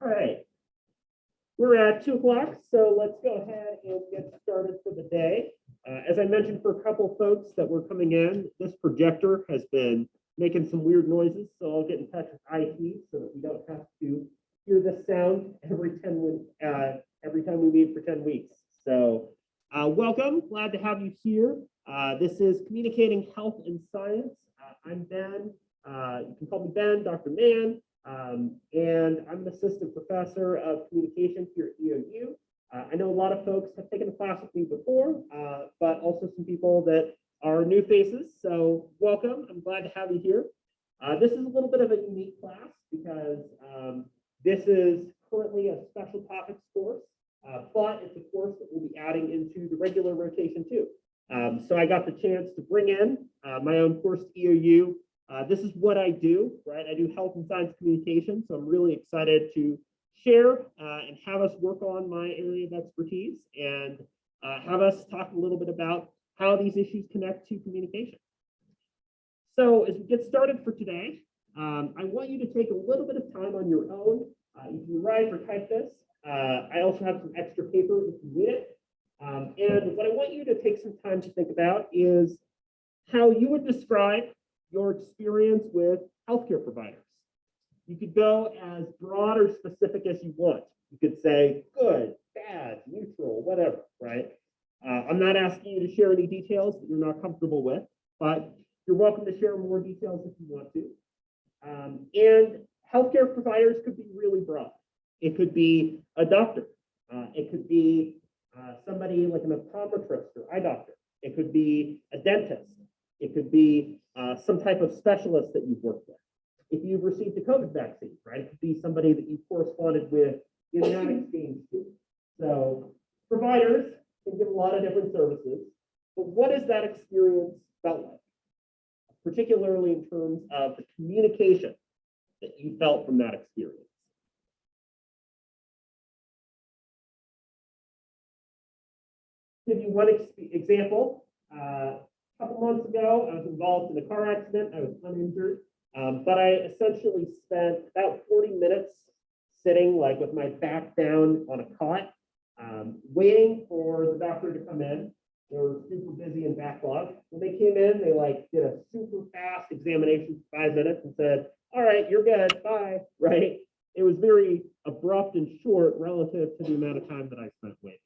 All right, we're at 2 o'clock, so let's go ahead and get started for the day. As I mentioned for a couple folks that were coming in, this projector has been making some weird noises, so I'll get in touch with IT so that we don't have to hear this sound every time we meet for 10 weeks. So welcome, glad to have you here. This is Communicating Health and Science. I'm Ben, you can call me Ben, Dr. Mann. And I'm an assistant professor of communication here at EOU. I know a lot of folks have taken a class with me before, but also some people that are new faces. So welcome, I'm glad to have you here. This is a little bit of a unique class because this is currently a special topics course, but it's a course that we'll be adding into the regular rotation too. So I got the chance to bring in my own course to EOU. This is what I do, right? I do health and science communication, so I'm really excited to share and have us work on my area of expertise and have us talk a little bit about how these issues connect to communication. So as we get started for today, I want you to take a little bit of time on your own. You can write or type this. I also have some extra paper if you need it. And what I want you to take some time to think about is how you would describe your experience with healthcare providers. You could go as broad or specific as you want. You could say good, bad, neutral, whatever, right? I'm not asking you to share any details that you're not comfortable with, but you're welcome to share more details if you want to. And healthcare providers could be really broad. It could be a doctor. It could be somebody like an optometrist or eye doctor. It could be a dentist. It could be some type of specialist that you've worked with. If you've received a COVID vaccine, right? It could be somebody that you corresponded with in that exchange too. So providers can give a lot of different services, but what has that experience felt like? Particularly in terms of the communication that you felt from that experience. To give you one example, a couple months ago, I was involved in a car accident. I was uninjured, but I essentially spent about 40 minutes sitting like with my back down on a cot, waiting for the doctor to come in. They were super busy and backlogged. When they came in, they like did a super fast examination for 5 minutes and said, all right, you're good, bye, right? It was very abrupt and short relative to the amount of time that I spent waiting.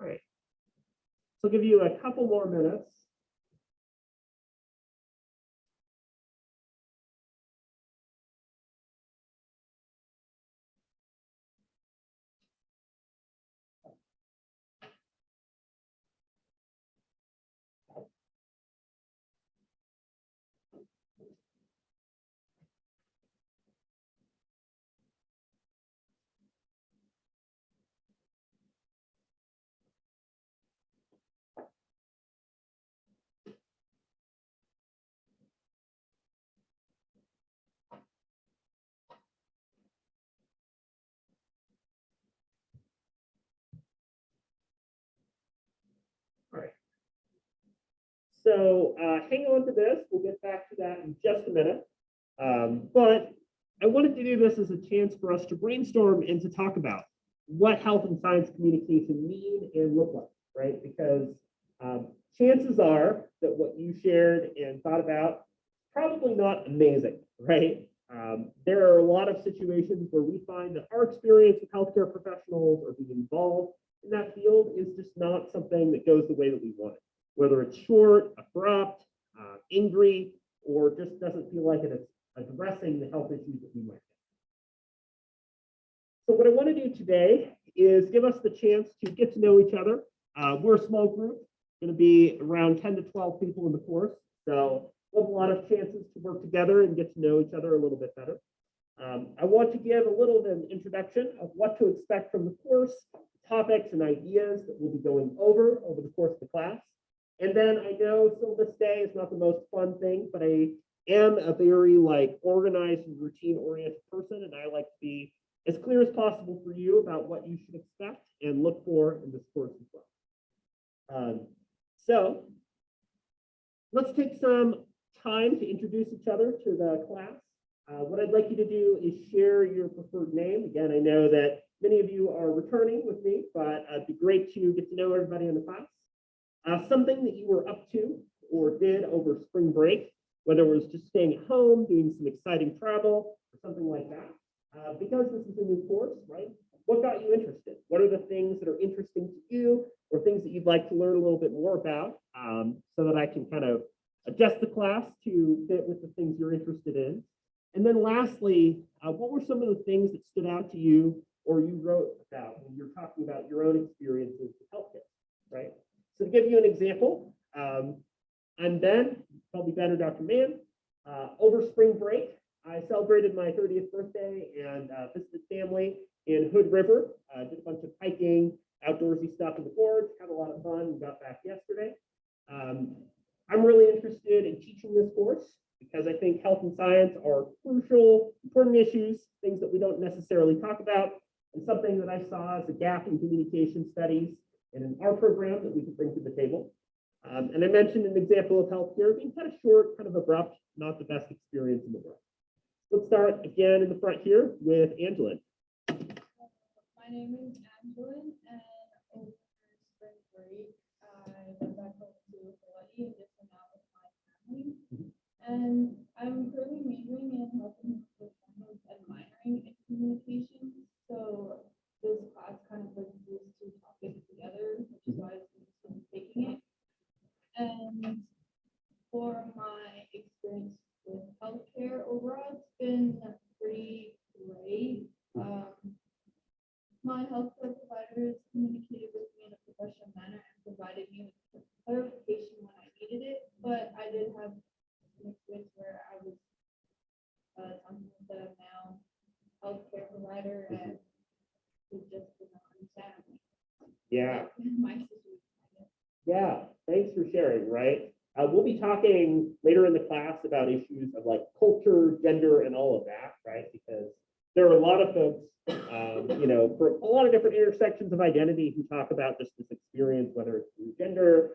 All right, so I'll give you a couple more minutes. So hang on to this. We'll get back to that in just a minute. But I wanted to do this as a chance for us to brainstorm and to talk about what health and science communication mean and look like, right? Because chances are that what you shared and thought about probably not amazing, right? There are a lot of situations where we find that our experience with healthcare professionals or being involved in that field is just not something that goes the way that we want it, whether it's short, abrupt, angry, or just doesn't feel like it's addressing the health issues that we might have. So what I want to do today is give us the chance to get to know each other. We're a small group, going to be around 10 to 12 people in the course. So we'll have a lot of chances to work together and get to know each other a little bit better. I want to give a little bit of an introduction of what to expect from the course, topics and ideas that we'll be going over the course of the class. And then I know syllabus day is not the most fun thing, but I am a very organized and routine oriented person, and I like to be as clear as possible for you about what you should expect and look for in this course as well. So let's take some time to introduce each other to the class. What I'd like you to do is share your preferred name. Again, I know that many of you are returning with me, but it'd be great to get to know everybody in the class. Something that you were up to or did over spring break, whether it was just staying at home, doing some exciting travel, or something like that. Because this is a new course, right? What got you interested? What are the things that are interesting to you or things that you'd like to learn a little bit more about so that I can kind of adjust the class to fit with the things you're interested in? And then lastly, what were some of the things that stood out to you or you wrote about when you're talking about your own experiences with healthcare, right? So to give you an example, I'm Ben, probably Ben or Dr. Mann. Over spring break, I celebrated my 30th birthday and visited family in Hood River. Did a bunch of hiking, outdoorsy stuff in the gorge, had a lot of fun, and got back yesterday. I'm really interested in teaching this course because I think health and science are crucial, important issues, things that we don't necessarily talk about, and something that I saw as a gap in communication studies and in our program that we could bring to the table. And I mentioned an example of healthcare being kind of short, kind of abrupt, not the best experience in the world. Let's start again in the front here with Angelin. My name is Angelin, and over spring break, I went back home to Hawaii and just hung out with my family. And I'm currently majoring in health and professionals and minoring in communication. So this class kind of brings these two topics together, which is why I'm taking it. And for my experience with healthcare overall, it's been pretty great. My healthcare providers communicated with me in a professional manner and provided me with clarification when I needed it, but I did have an experience where I was talking with a now healthcare provider and he just did not understand me. Yeah. My situation. Yeah, thanks for sharing, right? We'll be talking later in the class about issues of culture, gender, and all of that, right? Because there are a lot of folks, for a lot of different intersections of identity who talk about just this experience, whether it's through gender,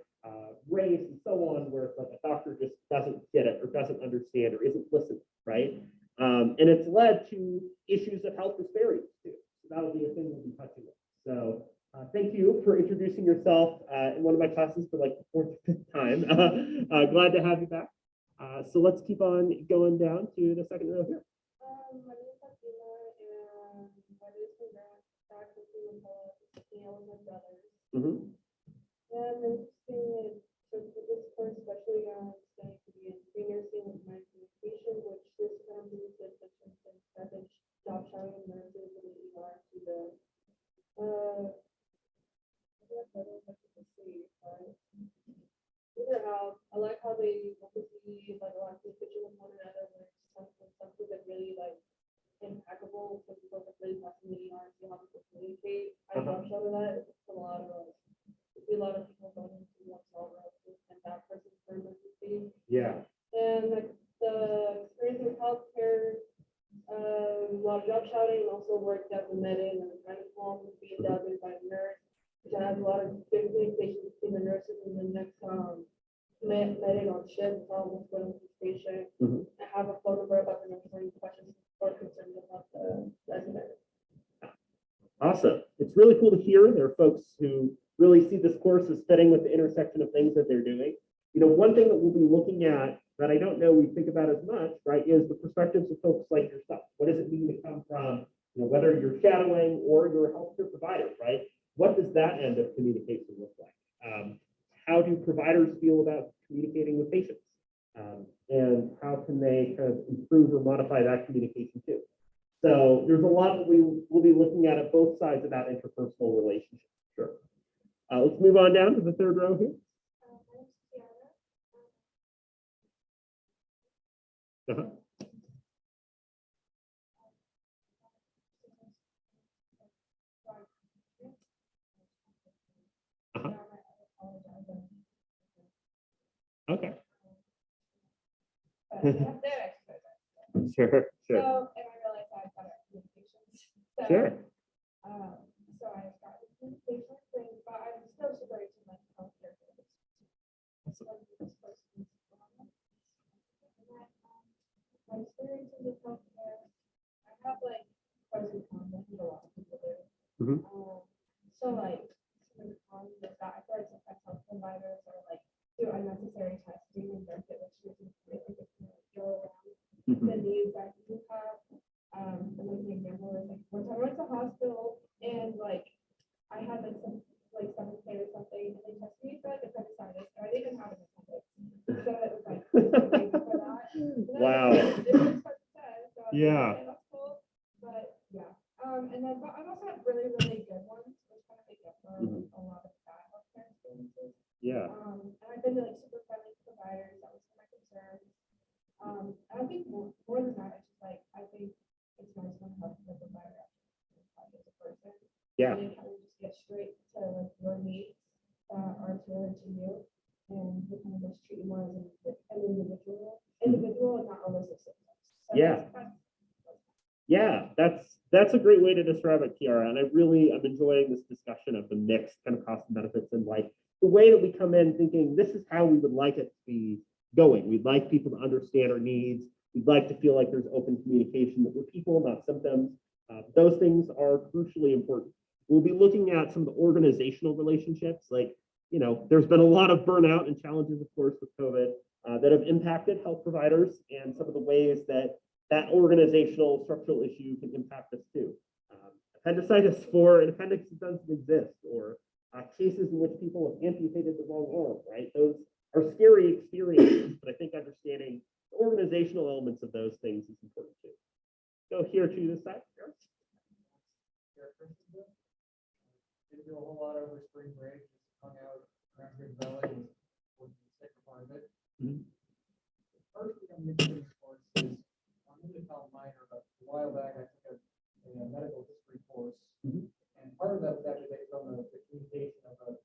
race, and so on, where it's a doctor just doesn't get it or doesn't understand or isn't listening, right? And it's led to issues of health disparities too. So that'll be a thing we'll be touching on. So thank you for introducing yourself in one of my classes for the fourth or fifth time. Glad to have you back. So let's keep on going down to the second row here. My name is Fatima, and my base program faculty with my brothers. Mm-hmm. And I'm interested in this course, especially studying to be in pre-nursing with my communication, which this comes with the second job shadowing nurses in the ER to the I like how they obviously a lot of picture with one another when it's something that really impeccable because people are really fascinating and see how people communicate. I love shadow that. It's a lot of see a lot of people going into one cell and that person's for emergency. Yeah. And the experience with healthcare, a lot of job shouting, and also worked at the med-in and the kind of home being done by a nurse, which has a lot of good communication between the nurses and the next landing on ship, what's going on with the patient. Mhm. I have a phone number about the next any questions or concerns about the resident. Awesome. It's really cool to hear. There are folks who really see this course as fitting with the intersection of things that they're doing. You know, one thing that we'll be looking at that I don't know we think about as much, right, is the perspectives of folks like yourself. What does it mean to come from, you know, whether you're shadowing or you're a healthcare provider, right? What does that end of communication look like? How do providers feel about communicating with patients? And how can they kind of improve or modify that communication too? So there's a lot that we will be looking at both sides of that interpersonal relationship. Sure. Let's move on down to the third row here. Uh-huh. Uh-huh. Okay. Sure, sure. So, and I realized I had better communications. So, Sure. So I started communication thing, but I'm still super into my healthcare. My experiences with healthcare, I have like pros and cons. I think a lot of people do. Mhm. So like some of the cons is that I feel like sometimes health providers are like do unnecessary testing and don't get what you really go around the Mhm. needs that you have. And like the example is like one time I went to the hospital and like I had like some like 7K or something and they tested me for like appendicitis and I didn't even have an appendix. So it was like crazy for that. Wow. Yeah. Okay, that's cool. But yeah. And then but I've also had really, really good ones, which kind of make up for a lot of bad healthcare experiences. Yeah. And I've been to like super friendly providers, that was my concern. And I think more than that, it's just like I think it's nice when a healthcare provider actually as a person. Yeah. And kind of just get straight to like your needs that are tailored to you. And they kind of just treat you more as an individual and not a list of symptoms. So Yeah. Yeah, that's a great way to describe it, Kiara. And I'm enjoying this discussion of the mixed kind of cost and benefits and like the way that we come in thinking this is how we would like it to be going. We'd like people to understand our needs. We'd like to feel like there's open communication, that we're people, not symptoms. Those things are crucially important. We'll be looking at some of the organizational relationships, like, you know, there's been a lot of burnout and challenges, of course, with COVID that have impacted health providers and some of the ways that organizational structural issue can impact us too. Appendicitis for an appendix that doesn't exist, or cases in which people have amputated the wrong arm, right? Those are scary experiences, but I think understanding the organizational elements of those things is important too. Go here to this side. Didn't do a whole lot over spring break, just hung out around Green Valley was the second part of it. Mhm. The first thing I'm interested in course is I'm going to tell minor, but a while back I took a medical history course. Mhm. And part of that was actually based on the communication of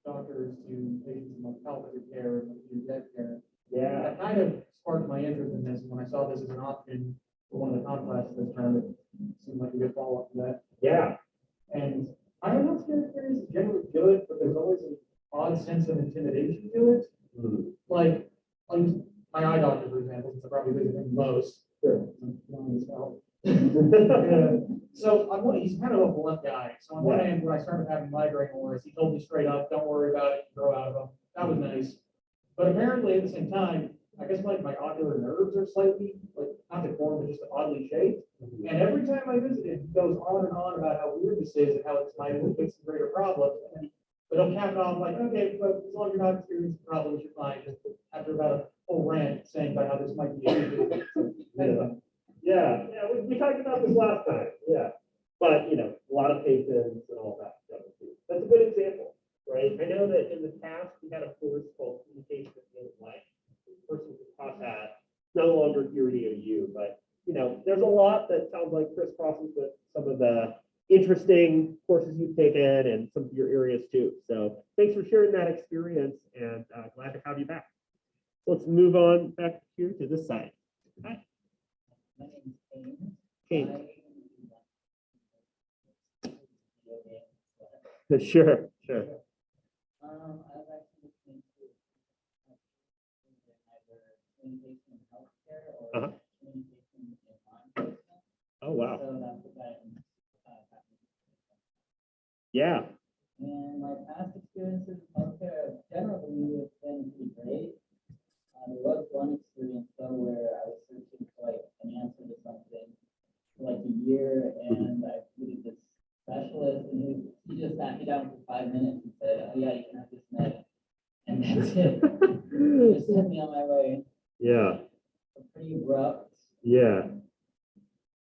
doctors to patients in like palliative care and death care. Yeah. That kind of sparked my interest in this. When I saw this as an option for one of the comp classes this term, it seemed like a good follow-up to that. Yeah. And I don't know if their experience is generally good, but there's always an odd sense of intimidation to it. Mhm. Like my eye doctor, for example, since I probably visit him most. Sure. So he's kind of a blunt guy. So on one hand, when I started having migraine wars, he told me straight up, don't worry about it, grow out of them. That was nice. But apparently at the same time, I guess like my ocular nerves are slightly, like not deformed, but just oddly shaped. And every time I visited, he goes on and on about how weird this is and how it's might fix some greater problems. But he'll cap it off like, okay, but as long as you're not experiencing problems, you're fine. Just after about a whole rant saying about how this might be. Anyway. Yeah, we talked about this last time. Yeah, but you know, a lot of patients and all that stuff too. That's a good example, right? I know that in the past we had a course called Communication at the End of Life. The person who taught that no longer here at EOU, but you know, there's a lot that sounds like crisscrosses with some of the interesting courses you've taken and some of your areas too. So thanks for sharing that experience, and glad to have you back. Let's move on back here to this side. Hi. My name is Kane. Kane. Sure. I was actually looking into for communication in healthcare or Uh-huh. communication in law enforcement. Oh, wow. So that's what that happened. Yeah. And my past experiences in healthcare generally have been pretty great. There was one experience though where I was searching for like an answer to something for like a year, and I needed this specialist, and he just sat me down for 5 minutes and said, "Oh yeah, you can have this med," and that's it. He just sent me on my way. Yeah. Pretty abrupt. Yeah.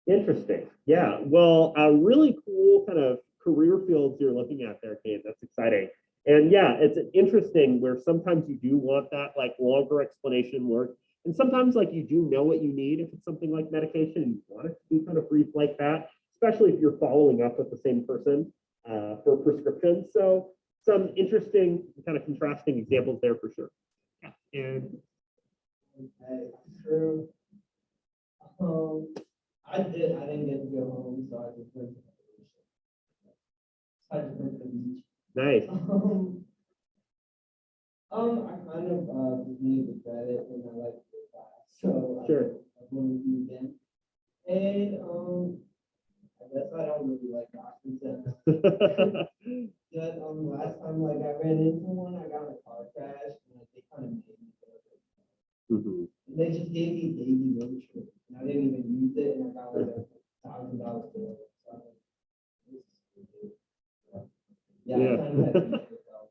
Interesting. Yeah. Well, really cool kind of career fields you're looking at there, Kate. That's exciting. And yeah, it's interesting where sometimes you do want that like longer explanation work. And sometimes like you do know what you need if it's something like medication and you want it to be kind of brief like that, especially if you're following up with the same person for prescriptions. So some interesting kind of contrasting examples there for sure. Yeah. And Okay, true. I didn't get to go home, so I just went to the beach. I just went to the beach. nice. I kind of just need the credit and I like the class, so Sure. I went to again. And I guess I don't really like doctors. But last time like I ran into one, I got in a car crash and like, they kind of made me go. Mhm. And they just gave me daily literature, and I didn't even use it, and I got like $1,000 bill. So, I'm like, this is stupid. Yeah, Yeah. I kind of had to use it, though.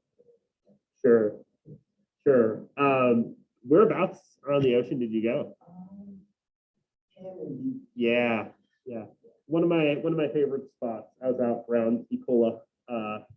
Sure. Sure. Whereabouts around the ocean did you go? Cameron Beach. Yeah. Yeah. One of my favorite spots. I was out around Ecola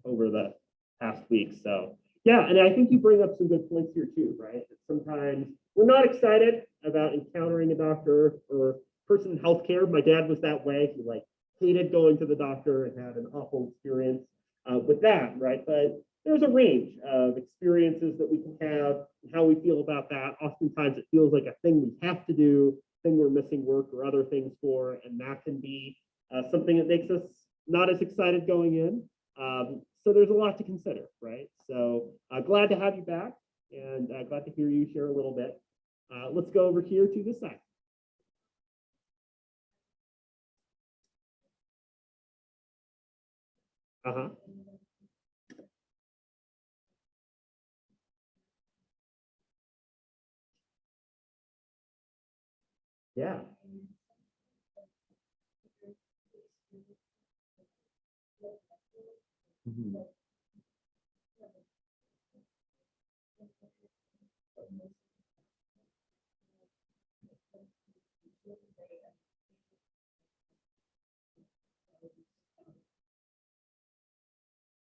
over the past week. So yeah, and I think you bring up some good points here too, right? That sometimes we're not excited about encountering a doctor or person in healthcare. My dad was that way. He like hated going to the doctor and had an awful experience with that, right? But there's a range of experiences that we can have and how we feel about that. Oftentimes it feels like a thing we have to do, thing we're missing work or other things for, and that can be something that makes us not as excited going in. So there's a lot to consider, right? So glad to have you back and glad to hear you share a little bit. Let's go over here to this side. Uh-huh. Yeah. Mhm.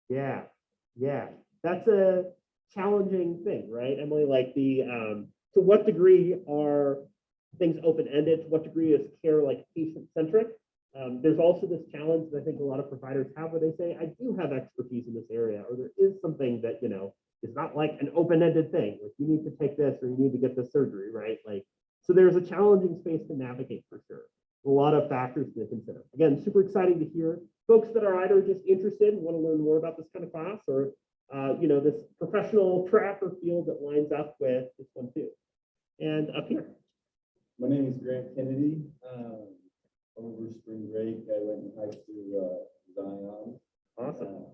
Yeah, yeah, that's a challenging thing, right, Emily? Like to what degree are things open-ended? To what degree is care like patient-centric? There's also this challenge that I think a lot of providers have where they say, I do have expertise in this area, or there is something that, is not like an open-ended thing. Like you need to take this or you need to get this surgery, right? Like, so there's a challenging space to navigate for sure. A lot of factors to consider. Again, super exciting to hear folks that are either just interested and want to learn more about this kind of class or, this professional track or field that lines up with this one too. And up here. My name is Grant Kennedy. Over spring break, I went and hiked through Zion. Awesome.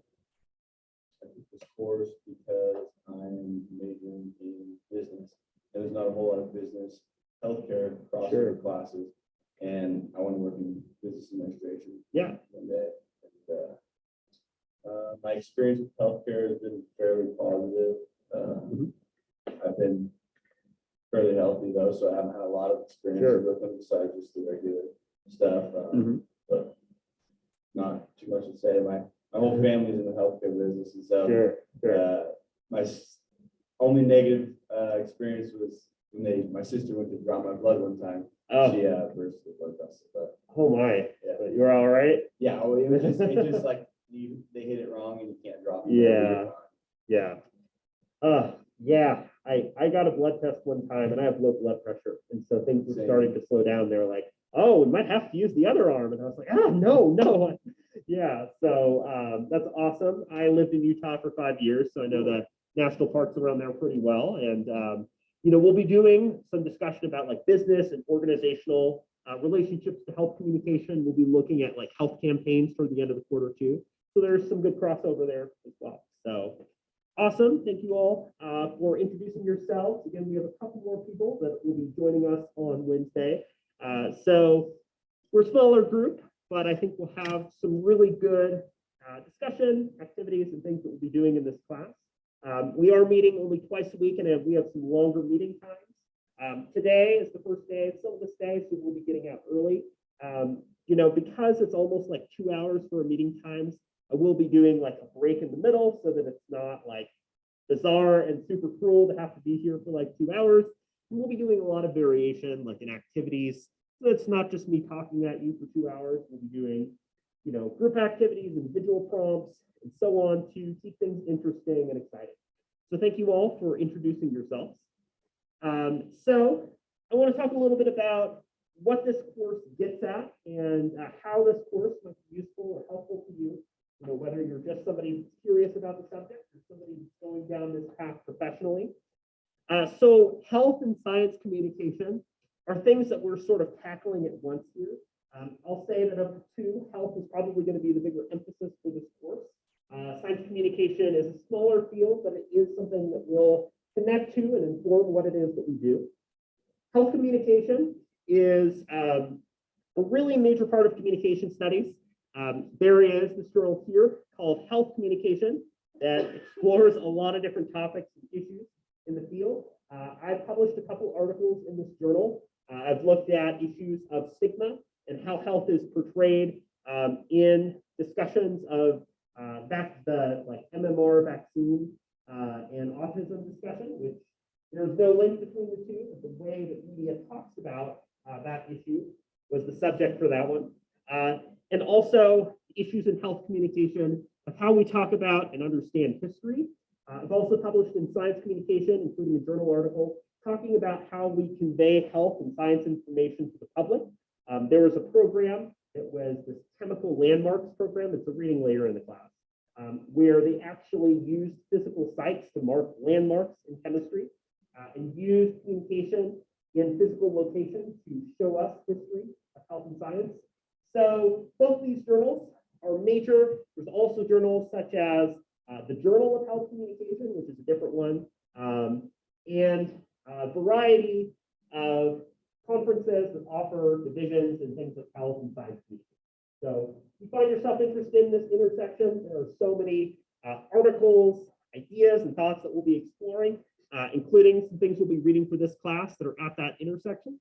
I took this course because I'm majoring in business. And there's not a whole lot of business healthcare crossover classes. And I want to work in business administration. Yeah. One day. And, my experience with healthcare has been fairly positive. I've been fairly healthy though, so I haven't had a lot of experience with them besides just the regular stuff. But not too much to say. My whole family's in the healthcare business, and so my only negative experience was when my sister went to draw my blood one time. Oh. She burst the blood vessel, but Oh my. yeah, But you're all right. yeah. Oh, it was just like they hit it wrong and you can't drop it. Yeah. Yeah. Yeah. I got a blood test one time and I have low blood pressure. And so things were Same. starting to slow down. They were like, oh, we might have to use the other arm. And I was like, oh, no. Yeah. So that's awesome. I lived in Utah for 5 years, so I know the national parks around there pretty well. And We'll be doing some discussion about like business and organizational relationships to health communication. We'll be looking at like health campaigns toward the end of the quarter too. So there's some good crossover there as well. So awesome. Thank you all for introducing yourselves. Again, we have a couple more people that will be joining us on Wednesday. So we're a smaller group, but I think we'll have some really good discussion, activities, and things that we'll be doing in this class. We are meeting only twice a week, and we have some longer meeting times. Today is the first day of syllabus day, so we'll be getting out early. Because it's almost like 2 hours for a meeting times, I will be doing like a break in the middle so that it's not like bizarre and super cruel to have to be here for like 2 hours. And we'll be doing a lot of variation, like in activities. So it's not just me talking at you for 2 hours. We'll be doing, group activities, individual prompts, and so on to keep things interesting and exciting. So thank you all for introducing yourselves. So I want to talk a little bit about what this course gets at and how this course might be useful or helpful to you. Whether you're just somebody curious about the subject or somebody going down this path professionally. So health and science communication are things that we're sort of tackling at once here. I'll say that of the two, health is probably going to be the bigger emphasis for this course. Science communication is a smaller field, but it is something that will connect to and inform what it is that we do. Health communication is a really major part of communication studies. There is this journal here called Health Communication that explores a lot of different topics and issues in the field. I've published a couple articles in this journal. I've looked at issues of stigma and how health is portrayed in discussions of the MMR vaccine and autism discussion, which there's no link between the two, but the way that media talks about that issue was the subject for that one. And also issues in health communication of how we talk about and understand history. I've also published in Science Communication, including a journal article, talking about how we convey health and science information to the public. There was a program that was this chemical landmarks program. It's a reading later in the class, where they actually used physical sites to mark landmarks in chemistry and used communication in physical locations to show us history of health and science. So both these journals are major. There's also journals such as the Journal of Health Communication, which is a different one, and a variety of conferences that offer divisions and things of health and science communication. So if you find yourself interested in this intersection, there are so many articles, ideas, and thoughts that we'll be exploring, including some things we'll be reading for this class that are at that intersection.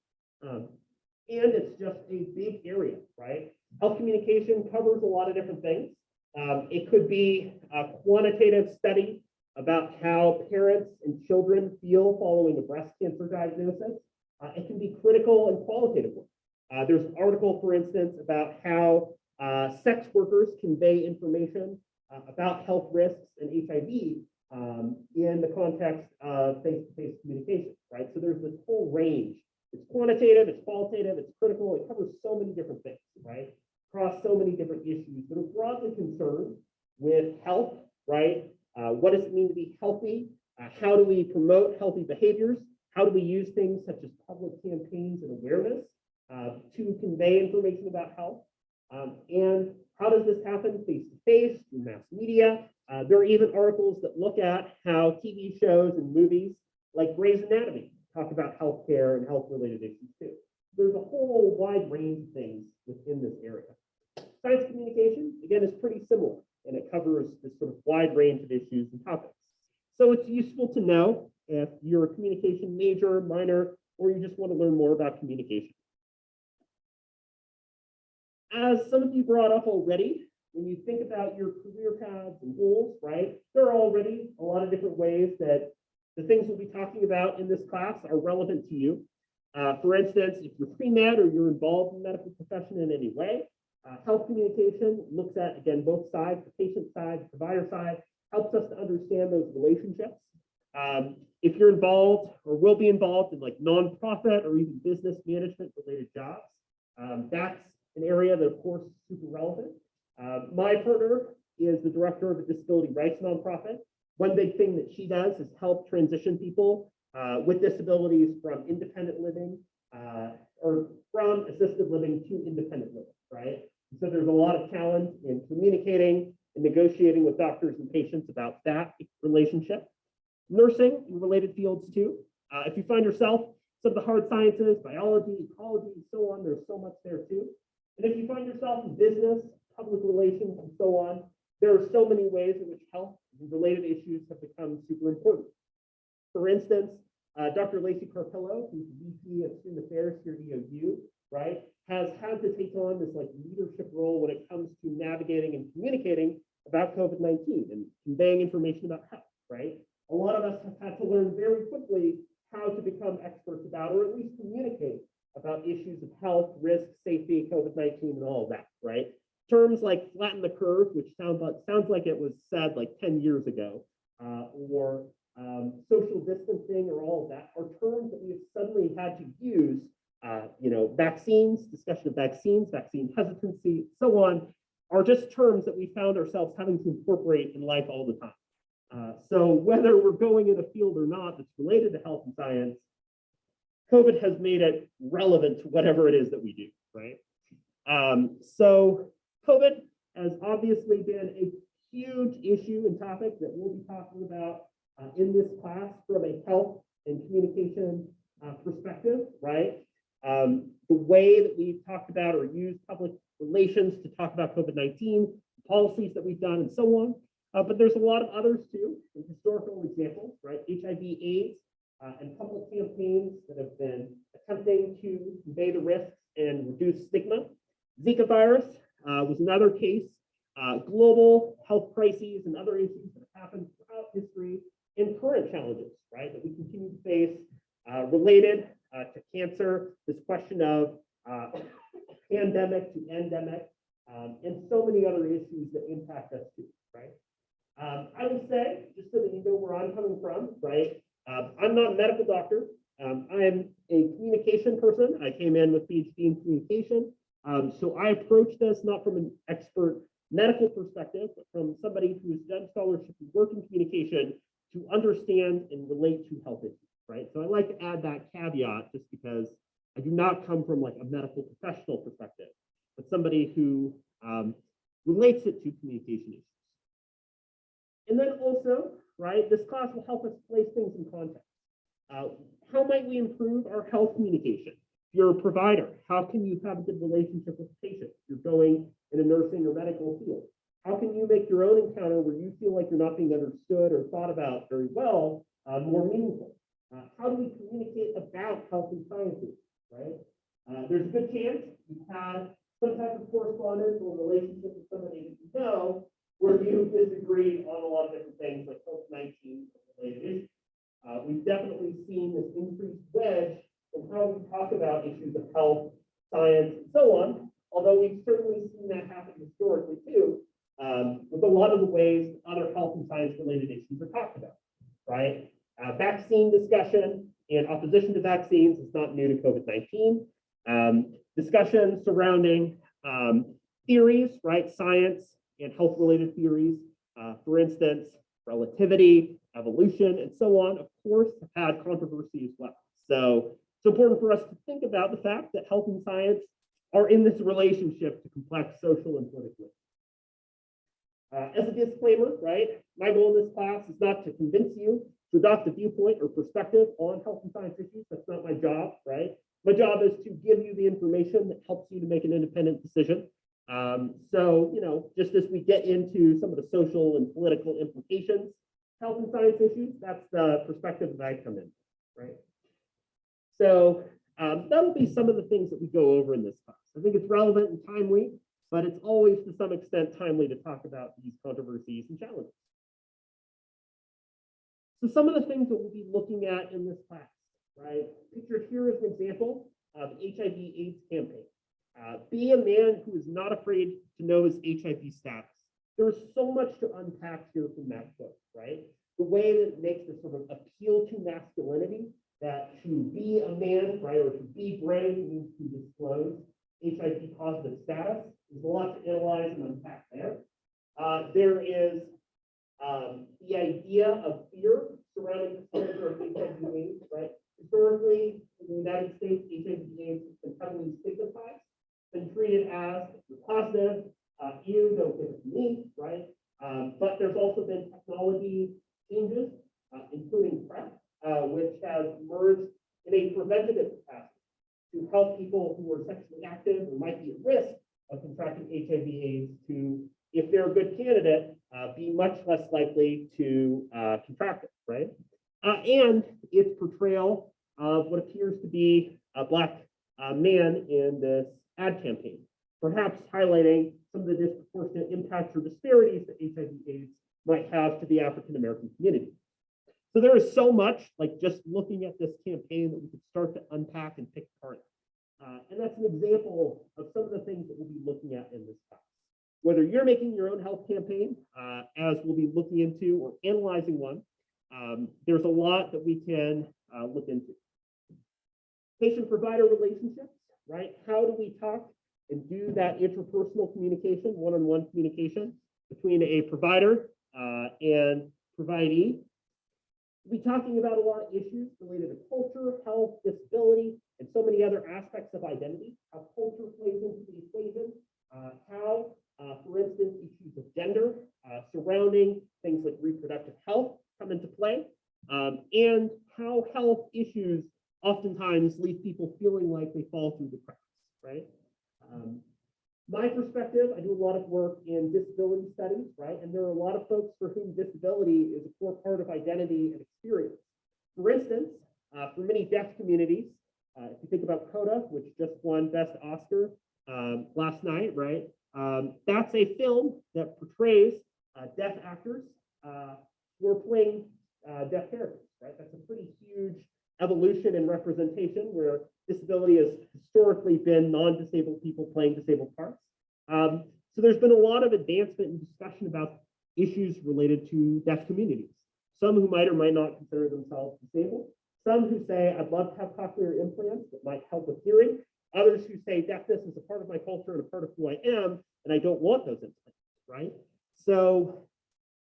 And it's just a big area, right? Health communication covers a lot of different things. It could be a quantitative study about how parents and children feel following a breast cancer diagnosis. It can be critical and qualitative work. There's an article, for instance, about how sex workers convey information about health risks and HIV in the context of face-to-face communication, right? So there's this whole range. It's quantitative, it's qualitative, it's critical. It covers so many different things, right? Across so many different issues that are broadly concerned with health, right? What does it mean to be healthy? How do we promote healthy behaviors? How do we use things such as public campaigns and awareness to convey information about health? And how does this happen face-to-face, through mass media? There are even articles that look at how TV shows and movies like Grey's Anatomy talk about healthcare and health-related issues too. There's a whole wide range of things within this area. Science communication, again, is pretty similar, and it covers this sort of wide range of issues and topics. So it's useful to know if you're a communication major, minor, or you just want to learn more about communication. As some of you brought up already, when you think about your career paths and goals, right, there are already a lot of different ways that the things we'll be talking about in this class are relevant to you. For instance, if you're pre-med or you're involved in the medical profession in any way, health communication looks at, again, both sides, the patient side, the provider side, helps us to understand those relationships. If you're involved or will be involved in like nonprofit or even business management related jobs, that's an area that, of course, is super relevant. My partner is the director of a disability rights nonprofit. One big thing that she does is help transition people with disabilities from independent living or from assisted living to independent living, right? So there's a lot of challenge in communicating and negotiating with doctors and patients about that relationship. Nursing and related fields too. If you find yourself some of the hard sciences, biology, ecology, and so on, there's so much there too. And if you find yourself in business, public relations, and so on, there are so many ways in which health and related issues have become super important. For instance, Dr. Lacey Carpillo, who's VP of Student Affairs here at EOU, right, has had to take on this like leadership role when it comes to navigating and communicating about COVID-19 and conveying information about health, right? A lot of us have had to learn very quickly how to become experts about, or at least communicate about issues of health, risk, safety, COVID-19, and all of that, right? Terms like flatten the curve, which sounds like it was said like 10 years ago, or social distancing or all of that are terms that we have suddenly had to use. Vaccines, discussion of vaccines, vaccine hesitancy, so on, are just terms that we found ourselves having to incorporate in life all the time. So whether we're going in a field or not that's related to health and science, COVID has made it relevant to whatever it is that we do, right? So COVID has obviously been a huge issue and topic that we'll be talking about in this class from a health and communication perspective, right? The way that we've talked about or used public relations to talk about COVID-19, policies that we've done and so on. But there's a lot of others too, some historical examples, right? HIV/AIDS and public campaigns that have been attempting to convey the risks and reduce stigma. Zika virus was another case. Global health crises and other issues that have happened throughout history and current challenges, right, that we continue to face related to cancer, this question of pandemic to endemic, and so many other issues that impact us too, right? I would say, just so that you know where I'm coming from, right? I'm not a medical doctor. I am a communication person. I came in with PhD in communication. So I approach this not from an expert medical perspective, but from somebody who has done scholarship and work in communication to understand and relate to health issues, right? So I like to add that caveat just because I do not come from like a medical professional perspective, but somebody who relates it to communication issues. And then also, right, this class will help us place things in context. How might we improve our health communication? If you're a provider, how can you have a good relationship with the patient? If you're going in a nursing or medical field, how can you make your own encounter where you feel like you're not being understood or thought about very well more meaningful? How do we communicate about health and sciences, right? There's a good chance you've had some type of correspondence or relationship with somebody that you know where you disagree on a lot of different things like COVID-19 related issues. We've definitely seen this increased wedge in how we talk about issues of health, science, and so on, although we've certainly seen that happen historically too, with a lot of the ways other health and science related issues are talked about, right? Vaccine discussion and opposition to vaccines is not new to COVID-19. Discussion surrounding theories, right? Science and health related theories, for instance, relativity, evolution, and so on, of course, have had controversy as well. So it's important for us to think about the fact that health and science are in this relationship to complex social and political issues. As a disclaimer, right, my goal in this class is not to convince you to adopt a viewpoint or perspective on health and science issues. That's not my job, right? My job is to give you the information that helps you to make an independent decision. So, just as we get into some of the social and political implications, health and science issues, that's the perspective that I come in, right? So that'll be some of the things that we go over in this class. I think it's relevant and timely, but it's always to some extent timely to talk about these controversies and challenges. So some of the things that we'll be looking at in this class, right? Pictured here is an example of HIV/AIDS campaign. Be a man who is not afraid to know his HIV status. There's so much to unpack here from that book, right? The way that it makes this sort of appeal to masculinity, that to be a man, right, or to be brave means to disclose HIV positive status. There's a lot to analyze and unpack there. There is the idea of fear surrounding disclosure of HIV/AIDS, right? Historically, in the United States, HIV/AIDS has been heavily stigmatized, been treated as positive, you don't give it to me, right? But there's also been technology changes, including PrEP, which has emerged in a preventative capacity to help people who are sexually active or might be at risk of contracting HIV/AIDS to, if they're a good candidate, be much less likely to contract it, right? And its portrayal of what appears to be a Black man in this ad campaign, perhaps highlighting some of the disproportionate impacts or disparities that HIV/AIDS might have to the African-American community. So there is so much, like just looking at this campaign, that we could start to unpack and pick apart. And that's an example of some of the things that we'll be looking at in this class. Whether you're making your own health campaign, as we'll be looking into, or analyzing one, there's a lot that we can look into. Patient-provider relationships, right? How do we talk and do that interpersonal communication, one-on-one communication between a provider and providee? We'll be talking about a lot of issues related to culture, health, disability, and so many other aspects of identity, how culture plays into the equation, how, for instance, issues of gender surrounding things like reproductive health come into play, and how health issues oftentimes leave people feeling like they fall through the cracks, right? My perspective, I do a lot of work in disability studies, right? And there are a lot of folks for whom disability is a core part of identity and experience. For instance, for many deaf communities, if you think about Coda, which just won Best Oscar last night, right? That's a film that portrays deaf actors who are playing deaf characters, right? That's a pretty huge evolution and representation where disability has historically been non-disabled people playing disabled parts. So there's been a lot of advancement and discussion about issues related to deaf communities. Some who might or might not consider themselves disabled. Some who say, I'd love to have cochlear implants that might help with hearing. Others who say deafness is a part of my culture and a part of who I am, and I don't want those implants, right? So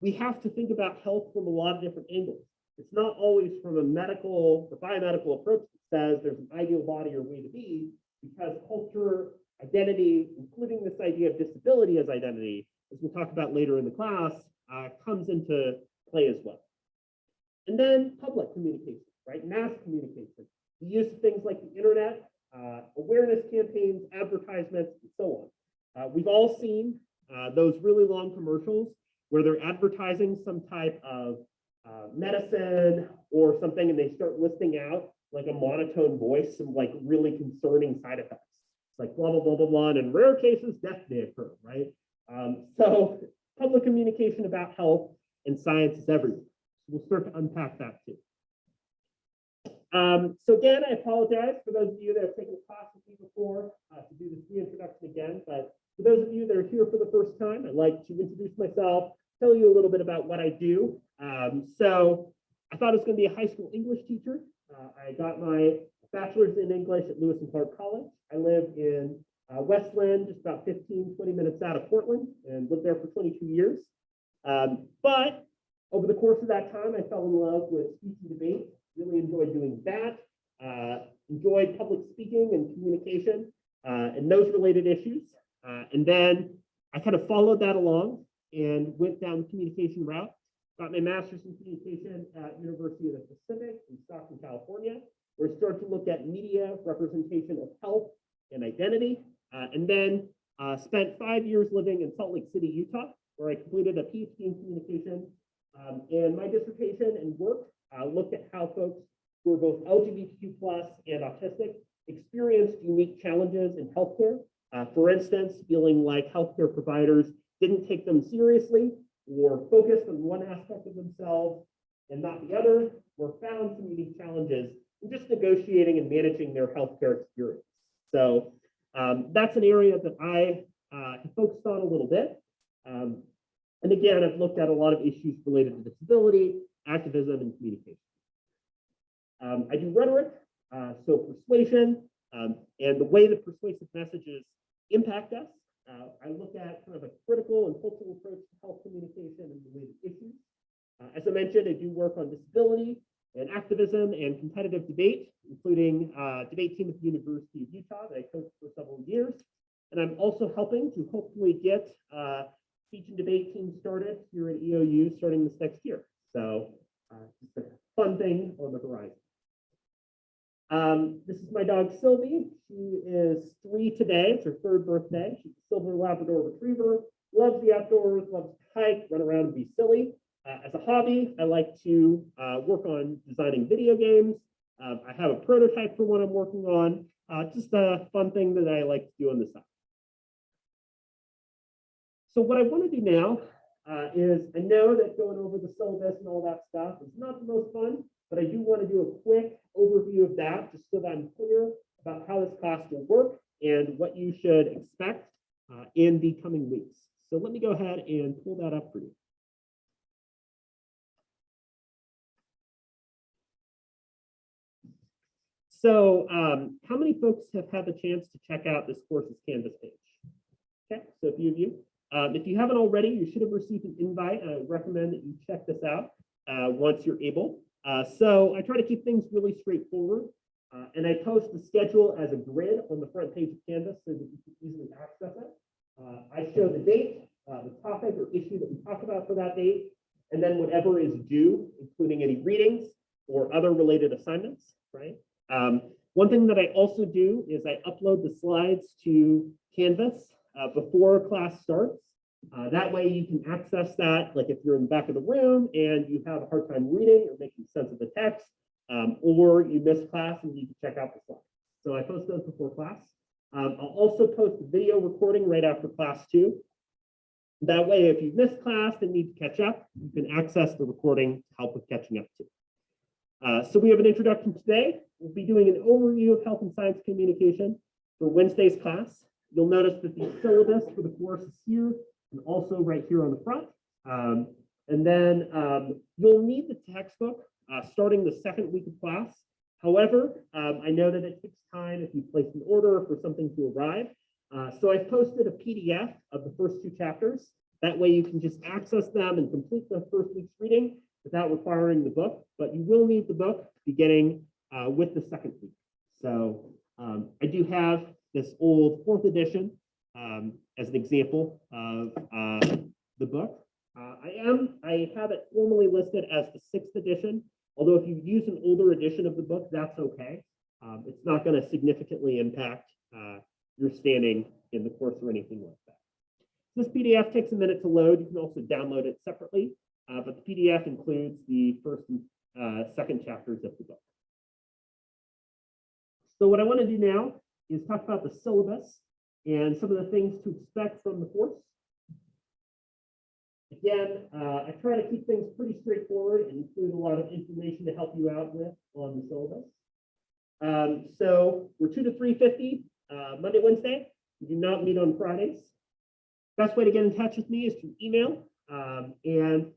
we have to think about health from a lot of different angles. It's not always from a medical or biomedical approach that says there's an ideal body or way to be, because culture, identity, including this idea of disability as identity, as we'll talk about later in the class, comes into play as well. And then public communication, right? Mass communication, the use of things like the internet, awareness campaigns, advertisements, and so on. We've all seen those really long commercials where they're advertising some type of medicine or something, and they start listing out like a monotone voice, some like really concerning side effects. It's like blah, blah, blah, blah, blah, and in rare cases, death may occur, right? So public communication about health and science is everywhere. So we'll start to unpack that too. So again, I apologize for those of you that have taken a class with me before to do this reintroduction again, but for those of you that are here for the first time, I'd like to introduce myself, tell you a little bit about what I do. So I thought I was going to be a high school English teacher. I got my bachelor's in English at Lewis and Clark College. I live in Westland, just about 15, 20 minutes out of Portland, and lived there for 22 years. But over the course of that time, I fell in love with speech and debate, really enjoyed doing that, enjoyed public speaking and communication and those related issues. And then I kind of followed that along and went down the communication route. Got my master's in communication at University of the Pacific in Stockton, California, where I started to look at media representation of health and identity. And then spent 5 years living in Salt Lake City, Utah, where I completed a PhD in communication. And my dissertation and work looked at how folks who are both LGBTQ+ and autistic experienced unique challenges in healthcare. For instance, feeling like healthcare providers didn't take them seriously, or focused on one aspect of themselves and not the other, or found some unique challenges in just negotiating and managing their healthcare experience. So that's an area that I have focused on a little bit. And again, I've looked at a lot of issues related to disability, activism, and communication. I do rhetoric, so persuasion, and the way that persuasive messages impact us. I look at kind of a critical and cultural approach to health communication and related issues. As I mentioned, I do work on disability and activism and competitive debate, including debate team at the University of Utah that I coached for several years. And I'm also helping to hopefully get speech and debate team started here at EOU starting this next year. So just a fun thing on the horizon. This is my dog Sylvie. She is 3 today. It's her 3rd birthday. She's a silver Labrador retriever, loves the outdoors, loves to hike, run around and be silly. As a hobby, I like to work on designing video games. I have a prototype for one I'm working on. Just a fun thing that I like to do on the side. So what I want to do now is, I know that going over the syllabus and all that stuff is not the most fun, but I do want to do a quick overview of that just so that I'm clear about how this class will work and what you should expect in the coming weeks. So let me go ahead and pull that up for you. So how many folks have had the chance to check out this course's Canvas page? Okay, so a few of you. If you haven't already, you should have received an invite. I would recommend that you check this out once you're able. So I try to keep things really straightforward. And I post the schedule as a grid on the front page of Canvas so that you can easily access it. I show the date, the topic or issue that we talk about for that date, and then whatever is due, including any readings or other related assignments, right? One thing that I also do is I upload the slides to Canvas before class starts. That way you can access that, like if you're in the back of the room and you have a hard time reading or making sense of the text, or you miss class and you can check out the slides. So I post those before class. I'll also post the video recording right after class too. That way, if you missed class and need to catch up, you can access the recording to help with catching up too. So we have an introduction today. We'll be doing an overview of health and science communication for Wednesday's class. You'll notice that the syllabus for the course is here and also right here on the front. And then you'll need the textbook starting the 2nd week of class. However, I know that it takes time if you place an order for something to arrive. So I've posted a PDF of the first 2 chapters. That way you can just access them and complete the first week's reading without requiring the book, but you will need the book beginning with the 2nd week. So I do have this old 4th edition as an example of the book. I have it formally listed as the 6th edition, although if you use an older edition of the book, that's okay. It's not going to significantly impact your standing in the course or anything like that. This PDF takes a minute to load. You can also download it separately, but the PDF includes the 1st and 2nd chapters of the book. So what I want to do now is talk about the syllabus and some of the things to expect from the course. Again, I try to keep things pretty straightforward and include a lot of information to help you out with on the syllabus. So we're 2 to 3:50 Monday, Wednesday. We do not meet on Fridays. Best way to get in touch with me is through email. And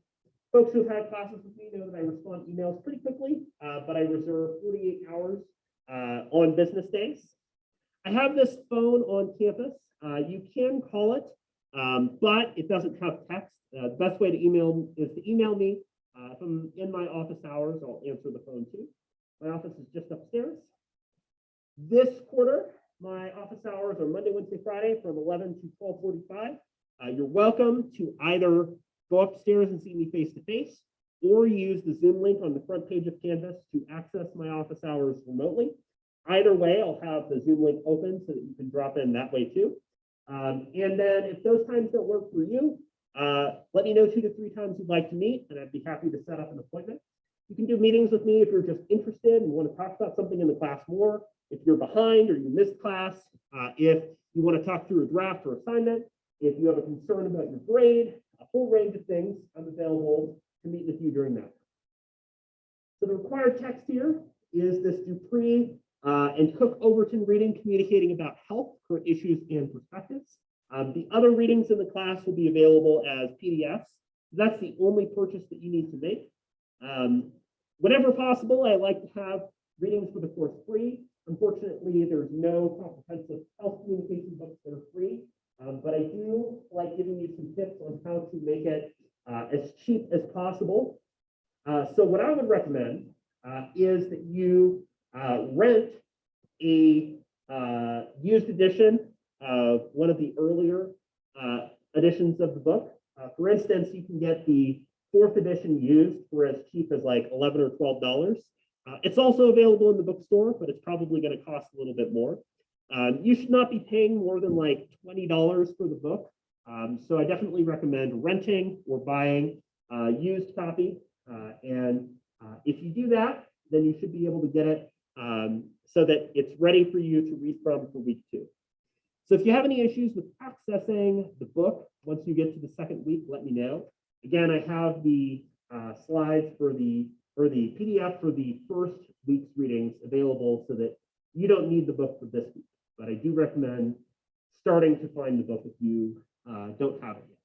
folks who've had classes with me know that I respond to emails pretty quickly, but I reserve 48 hours on business days. I have this phone on campus. You can call it, but it doesn't have text. The best way to email is to email me. If I'm in my office hours, I'll answer the phone too. My office is just upstairs. This quarter, my office hours are Monday, Wednesday, Friday from 11 to 12:45. You're welcome to either go upstairs and see me face to face, or use the Zoom link on the front page of Canvas to access my office hours remotely. Either way, I'll have the Zoom link open so that you can drop in that way too. And then if those times don't work for you, let me know 2 to 3 times you'd like to meet, and I'd be happy to set up an appointment. You can do meetings with me if you're just interested and want to talk about something in the class more. If you're behind or you missed class, if you want to talk through a draft or assignment, if you have a concern about your grade, a whole range of things, I'm available to meet with you during that. So the required text here is this Dupree and Cook Overton reading, communicating about health, current issues, and perspectives. The other readings in the class will be available as PDFs. That's the only purchase that you need to make. Whenever possible, I like to have readings for the course free. Unfortunately, there's no comprehensive health communication books that are free, but I do like giving you some tips on how to make it as cheap as possible So what I would recommend is that you rent a used edition of one of the earlier editions of the book. For instance, you can get the 4th edition used for as cheap as like $11 or $12. It's also available in the bookstore, but it's probably going to cost a little bit more. You should not be paying more than like $20 for the book. So I definitely recommend renting or buying a used copy. And if you do that, then you should be able to get it so that it's ready for you to read from for week 2. So if you have any issues with accessing the book, once you get to the 2nd week, let me know. Again, I have the slides for the PDF for the 1st week's readings available so that you don't need the book for this week. But I do recommend starting to find the book if you don't have it yet.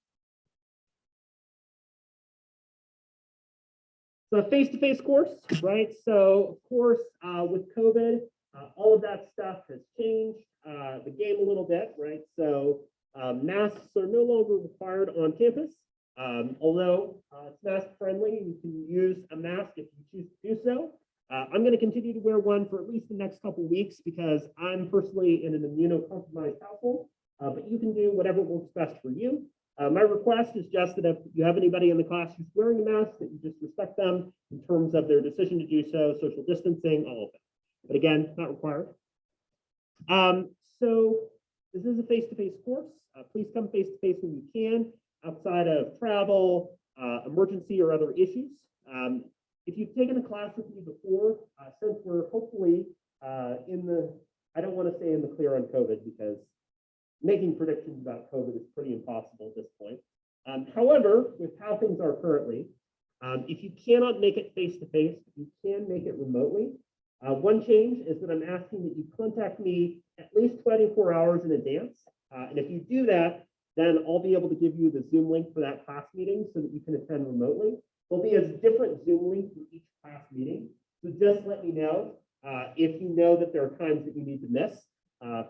So a face-to-face course, right? So of course, with COVID, all of that stuff has changed the game a little bit, right? So masks are no longer required on campus. Although it's mask friendly, you can use a mask if you choose to do so. I'm going to continue to wear one for at least the next couple weeks because I'm personally in an immunocompromised household, but you can do whatever works best for you. My request is just that if you have anybody in the class who's wearing a mask, that you just respect them in terms of their decision to do so, social distancing, all of it. But again, not required. So this is a face-to-face course. Please come face-to-face when you can, outside of travel, emergency, or other issues. If you've taken a class with me before, since we're hopefully I don't want to say in the clear on COVID because making predictions about COVID is pretty impossible at this point. However, with how things are currently, if you cannot make it face-to-face, you can make it remotely. One change is that I'm asking that you contact me at least 24 hours in advance. And if you do that, then I'll be able to give you the Zoom link for that class meeting so that you can attend remotely. There'll be a different Zoom link for each class meeting. So just let me know if you know that there are times that you need to miss.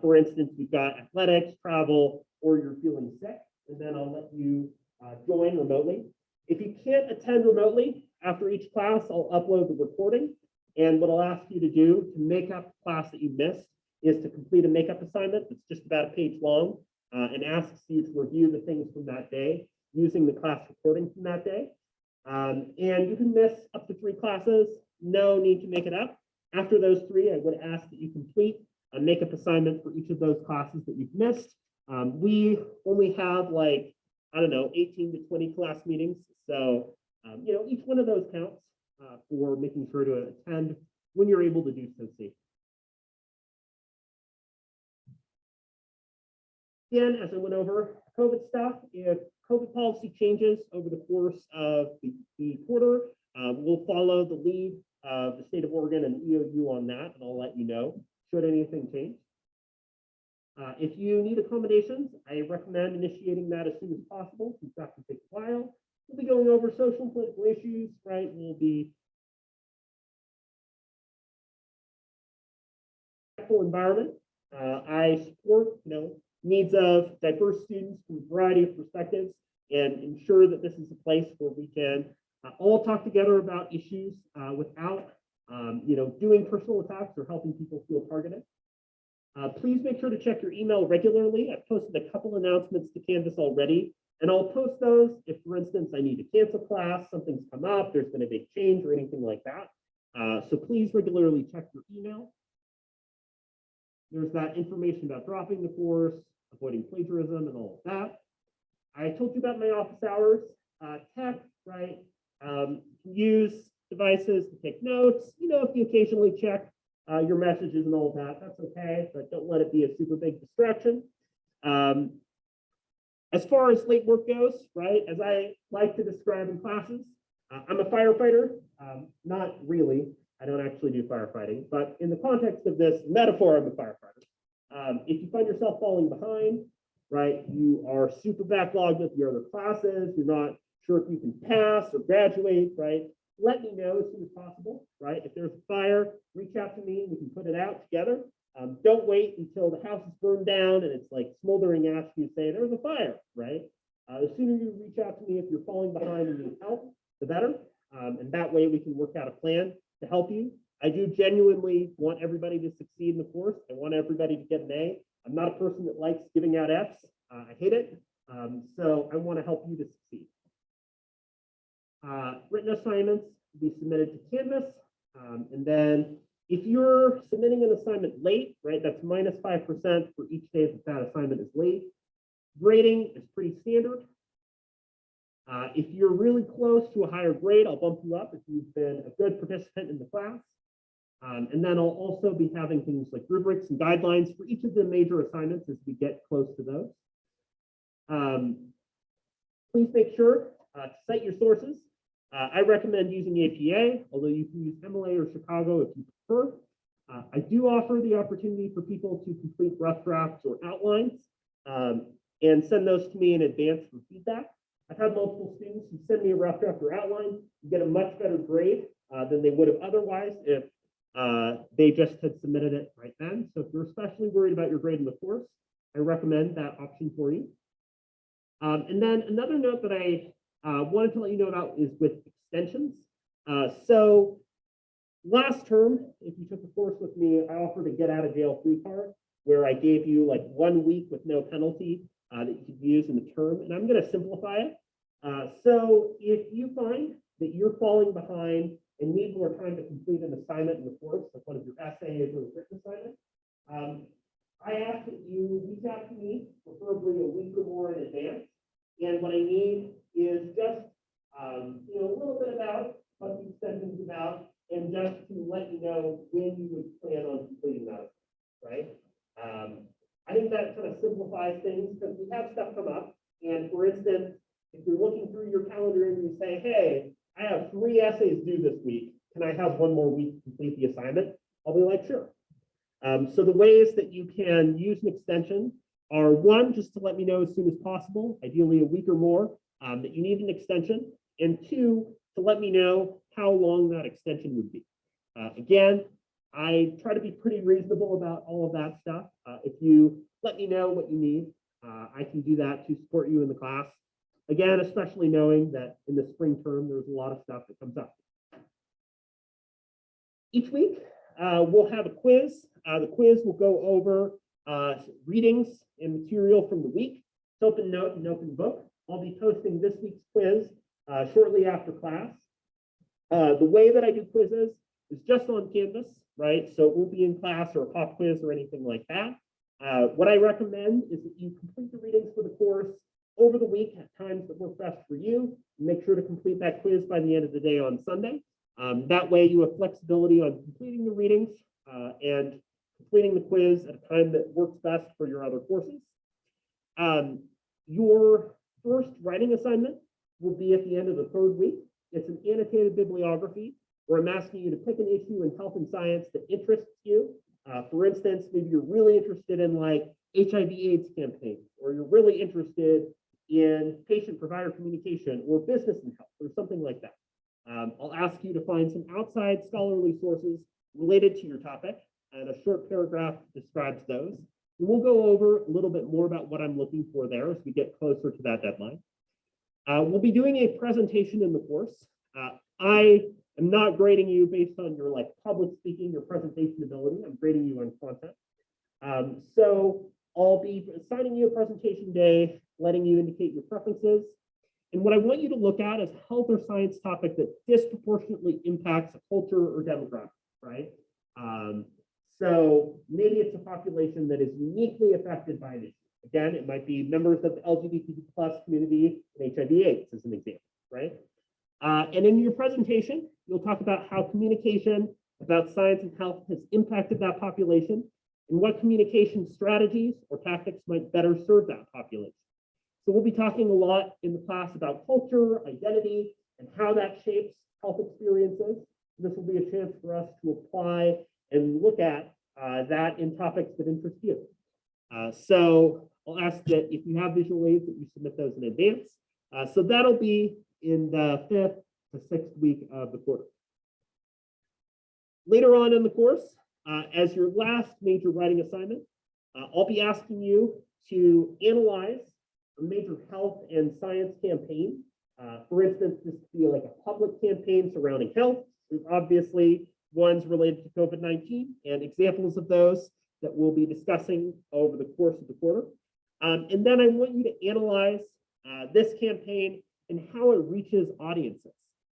For instance, you've got athletics, travel, or you're feeling sick, and then I'll let you join remotely. If you can't attend remotely, after each class, I'll upload the recording. And what I'll ask you to do to make up the class that you missed is to complete a makeup assignment that's just about a page long and asks you to review the things from that day using the class recording from that day. And you can miss up to 3 classes, no need to make it up. After those 3, I would ask that you complete a makeup assignment for each of those classes that you've missed. We only have like, I don't know, 18 to 20 class meetings. So, each one of those counts for making sure to attend when you're able to do so safely. Again, as I went over COVID stuff, if COVID policy changes over the course of the quarter, we'll follow the lead of the state of Oregon and EOU on that, and I'll let you know should anything change. If you need accommodations, I recommend initiating that as soon as possible, since that can take a while. We'll be going over social and political issues, right? We'll be environment. I support, needs of diverse students from a variety of perspectives and ensure that this is a place where we can all talk together about issues without, doing personal attacks or helping people feel targeted. Please make sure to check your email regularly. I've posted a couple announcements to Canvas already, and I'll post those if, for instance, I need to cancel class, something's come up, there's been a big change or anything like that. So please regularly check your email. There's that information about dropping the course, avoiding plagiarism, and all of that. I told you about my office hours, tech, right? Use devices to take notes. If you occasionally check your messages and all of that, that's okay, but don't let it be a super big distraction. As far as late work goes, right, as I like to describe in classes, I'm a firefighter. Not really. I don't actually do firefighting, but in the context of this metaphor, I'm a firefighter. If you find yourself falling behind, right, you are super backlogged with your other classes, you're not sure if you can pass or graduate, right, let me know as soon as possible, right? If there's a fire, reach out to me, we can put it out together. Don't wait until the house is burned down and it's like smoldering ash and you say, there's a fire, right? The sooner you reach out to me if you're falling behind and need help, the better. And that way we can work out a plan to help you. I do genuinely want everybody to succeed in the course. I want everybody to get an A. I'm not a person that likes giving out Fs. I hate it. So I want to help you to succeed. Written assignments will be submitted to Canvas. And then if you're submitting an assignment late, right, that's -5% for each day that that assignment is late. Grading is pretty standard. If you're really close to a higher grade, I'll bump you up if you've been a good participant in the class. And then I'll also be having things like rubrics and guidelines for each of the major assignments as we get close to those. Please make sure to cite your sources. I recommend using APA, although you can use MLA or Chicago if you prefer. I do offer the opportunity for people to complete rough drafts or outlines and send those to me in advance for feedback. I've had multiple students who send me a rough draft or outline and get a much better grade than they would have otherwise if they just had submitted it right then. So if you're especially worried about your grade in the course, I recommend that option for you. And then another note that I wanted to let you know about is with extensions. So last term, if you took the course with me, I offered a get out of jail free card where I gave you like 1 week with no penalty that you could use in the term. And I'm going to simplify it. So if you find that you're falling behind and need more time to complete an assignment in the course, like one of your essays or written assignment, I ask that you reach out to me, preferably a week or more in advance. And what I need is just a little bit about what the extension is about, and just to let you know when you would plan on completing that, right? I think that kind of simplifies things because we have stuff come up. And for instance, if you're looking through your calendar and you say, hey, I have 3 essays due this week, can I have 1 more week to complete the assignment? I'll be like, sure. So the ways that you can use an extension are 1, just to let me know as soon as possible, ideally a week or more, that you need an extension, and 2, to let me know how long that extension would be. Again, I try to be pretty reasonable about all of that stuff. If you let me know what you need, I can do that to support you in the class. Again, especially knowing that in the spring term, there's a lot of stuff that comes up. Each week, we'll have a quiz. The quiz will go over readings and material from the week. It's open note and open book. I'll be posting this week's quiz shortly after class. The way that I do quizzes is just on Canvas, right? So it won't be in class or a pop quiz or anything like that. What I recommend is that you complete the readings for the course over the week at times that work best for you. Make sure to complete that quiz by the end of the day on Sunday. That way you have flexibility on completing the readings and completing the quiz at a time that works best for your other courses. Your first writing assignment will be at the end of the 3rd week. It's an annotated bibliography where I'm asking you to pick an issue in health and science that interests you. For instance, maybe you're really interested in like HIV/AIDS campaigns, or you're really interested in patient-provider communication or business and health or something like that. I'll ask you to find some outside scholarly sources related to your topic, and a short paragraph describes those. And we'll go over a little bit more about what I'm looking for there as we get closer to that deadline. We'll be doing a presentation in the course. I am not grading you based on your like public speaking or presentation ability. I'm grading you on content. So I'll be assigning you a presentation day, letting you indicate your preferences. And what I want you to look at is a health or science topic that disproportionately impacts a culture or demographic, right? So maybe it's a population that is uniquely affected by an issue. Again, it might be members of the LGBTQ+ community and HIV/AIDS as an example, right? And in your presentation, you'll talk about how communication about science and health has impacted that population and what communication strategies or tactics might better serve that population. So we'll be talking a lot in the class about culture, identity, and how that shapes health experiences. This will be a chance for us to apply and look at that in topics that interest you. So I'll ask that if you have visual aids that you submit those in advance. So that'll be in the 5th to 6th week of the quarter. Later on in the course, as your last major writing assignment, I'll be asking you to analyze a major health and science campaign For instance, this could be like a public campaign surrounding health. There's obviously ones related to COVID-19 and examples of those that we'll be discussing over the course of the quarter. And then I want you to analyze this campaign and how it reaches audiences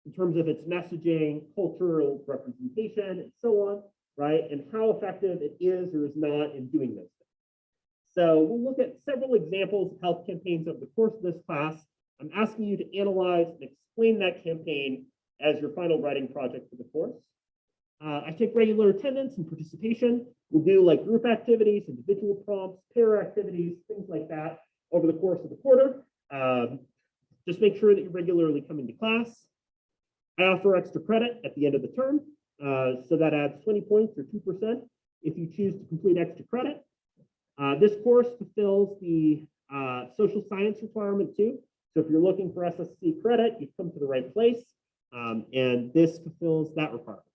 in terms of its messaging, cultural representation, and so on, right? And how effective it is or is not in doing those things. So we'll look at several examples of health campaigns over the course of this class. I'm asking you to analyze and explain that campaign as your final writing project for the course. I take regular attendance and participation. We'll do like group activities, individual prompts, pair activities, things like that over the course of the quarter. Just make sure that you're regularly coming to class. I offer extra credit at the end of the term. So that adds 20 points or 2% if you choose to complete extra credit. This course fulfills the social science requirement too. So if you're looking for SSC credit, you've come to the right place. And this fulfills that requirement.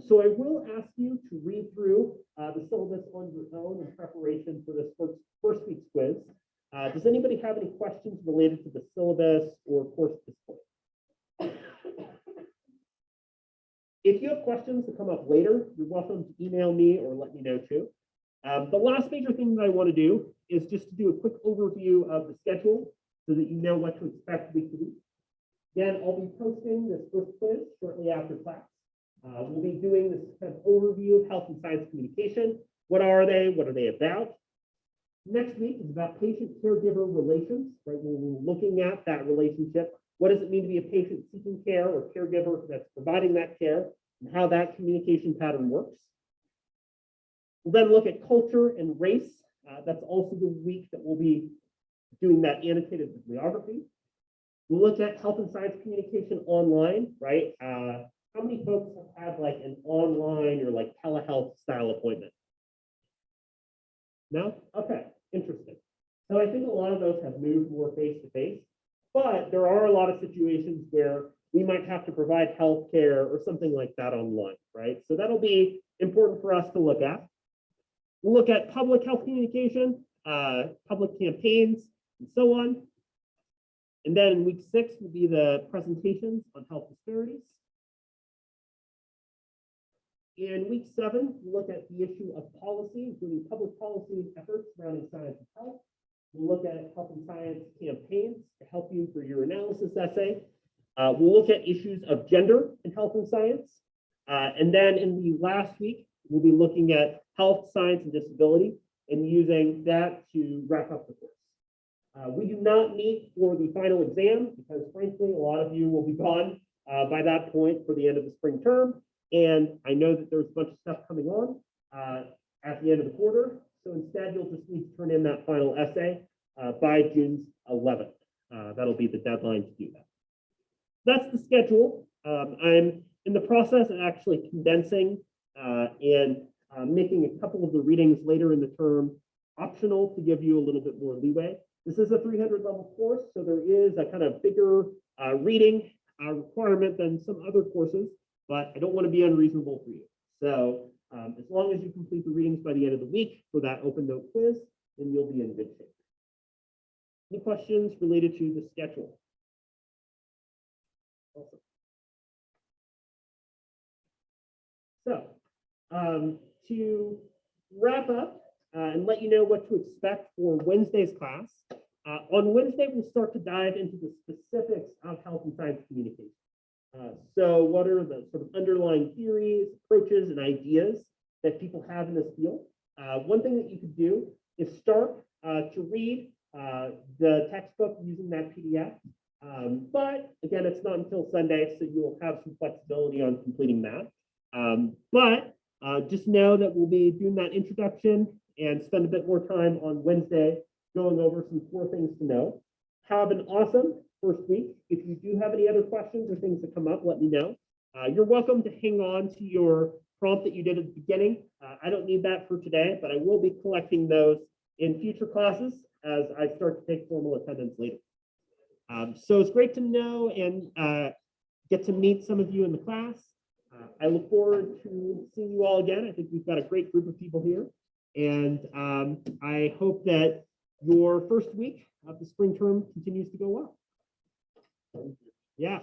So I will ask you to read through the syllabus on your own in preparation for this first week's quiz. Does anybody have any questions related to the syllabus or course at this point? If you have questions that come up later, you're welcome to email me or let me know too. The last major thing that I want to do is just to do a quick overview of the schedule so that you know what to expect week to week. Again, I'll be posting this first quiz shortly after class. We'll be doing this kind of overview of health and science communication. What are they? What are they about? Next week is about patient-caregiver relations, right? We're looking at that relationship. What does it mean to be a patient seeking care or caregiver that's providing that care and how that communication pattern works? We'll then look at culture and race. That's also the week that we'll be doing that annotated bibliography. We'll look at health and science communication online, right? How many folks have had like an online or like telehealth style appointment? No? Okay, interesting. So I think a lot of those have moved more face-to-face, but there are a lot of situations where we might have to provide healthcare or something like that online, right? So that'll be important for us to look at. We'll look at public health communication, public campaigns, and so on. And then in week 6 will be the presentations on health disparities. In week 7, we'll look at the issue of policy, including public policy efforts surrounding science and health. We'll look at health and science campaigns to help you for your analysis essay. We'll look at issues of gender in health and science. And then in the last week, we'll be looking at health, science, and disability and using that to wrap up the course. We do not meet for the final exam because frankly, a lot of you will be gone by that point for the end of the spring term. And I know that there's a bunch of stuff coming on at the end of the quarter. So instead, you'll just need to turn in that final essay by June 11th. That'll be the deadline to do that. That's the schedule. I'm in the process of actually condensing and making a couple of the readings later in the term optional to give you a little bit more leeway. This is a 300 level course, so there is a kind of bigger reading requirement than some other courses, but I don't want to be unreasonable for you. So as long as you complete the readings by the end of the week for that open note quiz, then you'll be in good shape. Any questions related to the schedule? Awesome. So to wrap up and let you know what to expect for Wednesday's class, on Wednesday, we'll start to dive into the specifics of health and science communication. So what are the sort of underlying theories, approaches, and ideas that people have in this field? One thing that you could do is start to read the textbook using that PDF. But again, it's not until Sunday, so you'll have some flexibility on completing that. But just know that we'll be doing that introduction and spend a bit more time on Wednesday going over some core things to know. Have an awesome first week. If you do have any other questions or things that come up, let me know. You're welcome to hang on to your prompt that you did at the beginning. I don't need that for today, but I will be collecting those in future classes as I start to take formal attendance later. So it's great to know and get to meet some of you in the class. I look forward to seeing you all again. I think we've got a great group of people here. And I hope that your first week of the spring term continues to go well. Yeah.